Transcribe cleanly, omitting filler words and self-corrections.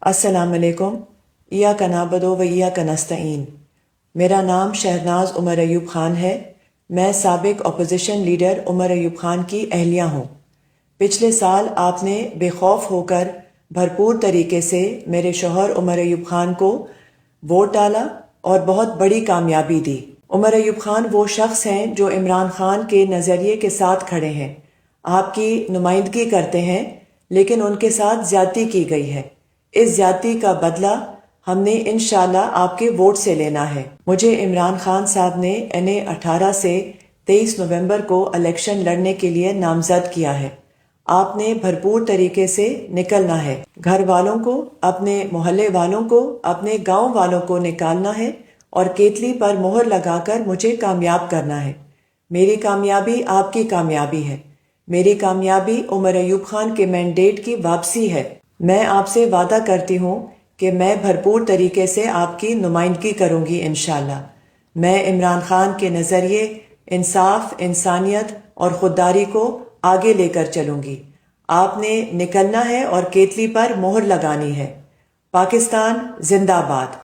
السلام علیکم۔ ایاک نعبد و ایاک نستعین۔ میرا نام شہرناز عمر ایوب خان ہے۔ میں سابق اپوزیشن لیڈر عمر ایوب خان کی اہلیہ ہوں۔ پچھلے سال آپ نے بے خوف ہو کر بھرپور طریقے سے میرے شوہر عمر ایوب خان کو ووٹ ڈالا اور بہت بڑی کامیابی دی۔ عمر ایوب خان وہ شخص ہیں جو عمران خان کے نظریے کے ساتھ کھڑے ہیں، آپ کی نمائندگی کرتے ہیں، لیکن ان کے ساتھ زیادتی کی گئی ہے۔ اس زیادتی کا بدلہ ہم نے انشاءاللہ آپ کے ووٹ سے لینا ہے۔ مجھے عمران خان صاحب نے انہیں 18 سے 23 نومبر کو الیکشن لڑنے کے لیے نامزد کیا ہے۔ آپ نے بھرپور طریقے سے نکلنا ہے، گھر والوں کو، اپنے محلے والوں کو، اپنے گاؤں والوں کو نکالنا ہے اور کیتلی پر مہر لگا کر مجھے کامیاب کرنا ہے۔ میری کامیابی آپ کی کامیابی ہے۔ میری کامیابی عمر ایوب خان کے مینڈیٹ کی واپسی ہے۔ میں آپ سے وعدہ کرتی ہوں کہ میں بھرپور طریقے سے آپ کی نمائندگی کروں گی انشاءاللہ۔ میں عمران خان کے نظریے، انصاف، انسانیت اور خودداری کو آگے لے کر چلوں گی۔ آپ نے نکلنا ہے اور کیتلی پر مہر لگانی ہے۔ پاکستان زندہ باد۔